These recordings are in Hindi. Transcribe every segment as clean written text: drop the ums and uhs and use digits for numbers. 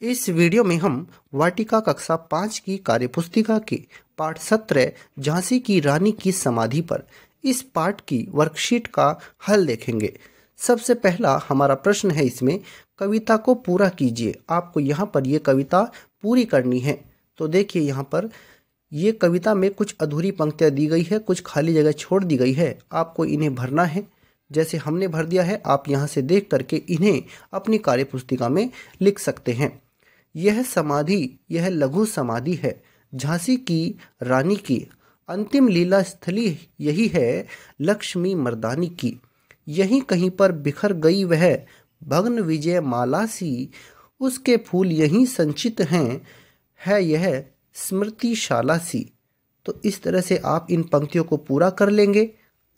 इस वीडियो में हम वाटिका कक्षा 5 की कार्यपुस्तिका के पाठ 17 झांसी की रानी की समाधि पर इस पाठ की वर्कशीट का हल देखेंगे। सबसे पहला हमारा प्रश्न है, इसमें कविता को पूरा कीजिए। आपको यहाँ पर ये कविता पूरी करनी है। तो देखिए, यहाँ पर ये कविता में कुछ अधूरी पंक्तियाँ दी गई है, कुछ खाली जगह छोड़ दी गई है। आपको इन्हें भरना है जैसे हमने भर दिया है। आप यहाँ से देख करके इन्हें अपनी कार्यपुस्तिका में लिख सकते हैं। यह समाधि, यह लघु समाधि है झांसी की रानी की। अंतिम लीला स्थली यही है लक्ष्मी मर्दानी की। यहीं कहीं पर बिखर गई वह भग्न विजय माला सी। उसके फूल यहीं संचित हैं, है यह स्मृतिशाला सी। तो इस तरह से आप इन पंक्तियों को पूरा कर लेंगे।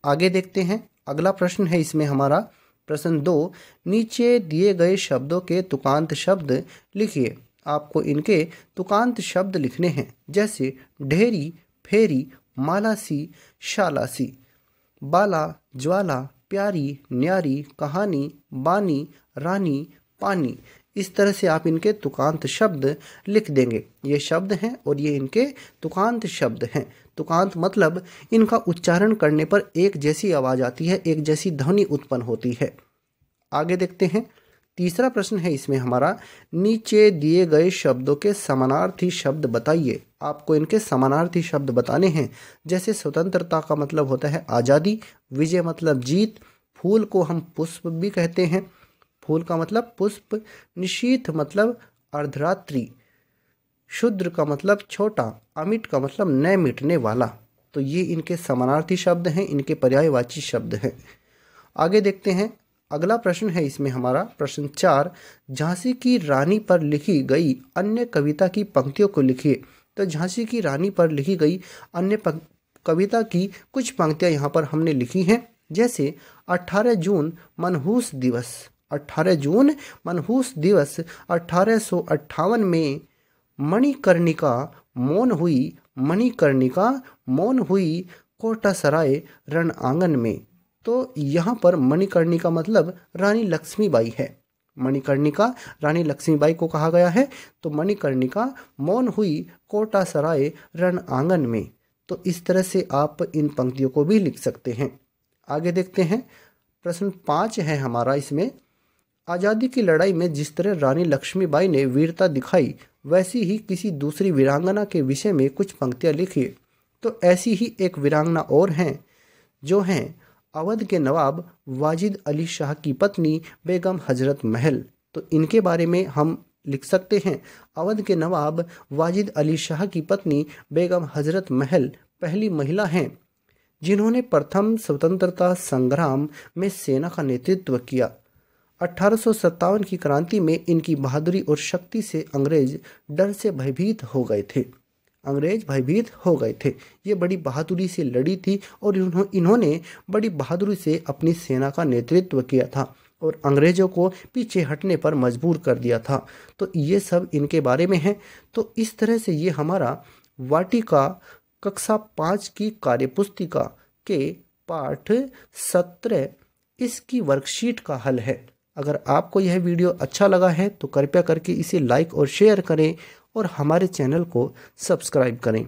आगे देखते हैं। अगला प्रश्न है इसमें हमारा प्रश्न 2। नीचे दिए गए शब्दों के तुकांत शब्द लिखिए। आपको इनके तुकांत शब्द लिखने हैं, जैसे ढेरी, फेरी, मालासी, शालासी। बाला, ज्वाला, प्यारी, न्यारी, कहानी, बानी, रानी, पानी। इस तरह से आप इनके तुकांत शब्द लिख देंगे। ये शब्द हैं और ये इनके तुकांत शब्द हैं। तुकांत मतलब इनका उच्चारण करने पर एक जैसी आवाज़ आती है, एक जैसी ध्वनि उत्पन्न होती है। आगे देखते हैं। तीसरा प्रश्न है इसमें हमारा, नीचे दिए गए शब्दों के समानार्थी शब्द बताइए। आपको इनके समानार्थी शब्द बताने हैं, जैसे स्वतंत्रता का मतलब होता है आज़ादी, विजय मतलब जीत, फूल को हम पुष्प भी कहते हैं, फूल का मतलब पुष्प, निशीथ मतलब अर्धरात्रि, शूद्र का मतलब छोटा, अमिट का मतलब न मिटने वाला। तो ये इनके समानार्थी शब्द हैं, इनके पर्यायवाची शब्द हैं। आगे देखते हैं। अगला प्रश्न है इसमें हमारा प्रश्न 4। झांसी की रानी पर लिखी गई अन्य कविता की पंक्तियों को लिखिए। तो झांसी की रानी पर लिखी गई अन्य कविता की कुछ पंक्तियां यहाँ पर हमने लिखी हैं, जैसे 18 जून मनहूस दिवस। 18 जून मनहूस दिवस 1858 में मणिकर्णिका मौन हुई, मणिकर्णिका मौन हुई कोटासराय रण आंगन में। तो यहाँ पर मणिकर्णिका मतलब रानी लक्ष्मीबाई है। मणिकर्णिका रानी लक्ष्मीबाई को कहा गया है। तो मणिकर्णिका मौन हुई कोटासराय रण आंगन में। तो इस तरह से आप इन पंक्तियों को भी लिख सकते हैं। आगे देखते हैं। प्रश्न 5 है हमारा इसमें, आज़ादी की लड़ाई में जिस तरह रानी लक्ष्मीबाई ने वीरता दिखाई, वैसी ही किसी दूसरी वीरांगना के विषय में कुछ पंक्तियाँ लिखिए। तो ऐसी ही एक वीरांगना और हैं, जो हैं अवध के नवाब वाजिद अली शाह की पत्नी बेगम हजरत महल। तो इनके बारे में हम लिख सकते हैं, अवध के नवाब वाजिद अली शाह की पत्नी बेगम हजरत महल पहली महिला हैं जिन्होंने प्रथम स्वतंत्रता संग्राम में सेना का नेतृत्व किया। 1857 की क्रांति में इनकी बहादुरी और शक्ति से अंग्रेज डर से भयभीत हो गए थे। अंग्रेज भयभीत हो गए थे। ये बड़ी बहादुरी से लड़ी थी और इन्होंने बड़ी बहादुरी से अपनी सेना का नेतृत्व किया था और अंग्रेजों को पीछे हटने पर मजबूर कर दिया था। तो ये सब इनके बारे में है। तो इस तरह से ये हमारा वाटिका कक्षा 5 की कार्यपुस्तिका के पाठ 17 इसकी वर्कशीट का हल है। अगर आपको यह वीडियो अच्छा लगा है तो कृपया करके इसे लाइक और शेयर करें और हमारे चैनल को सब्सक्राइब करें।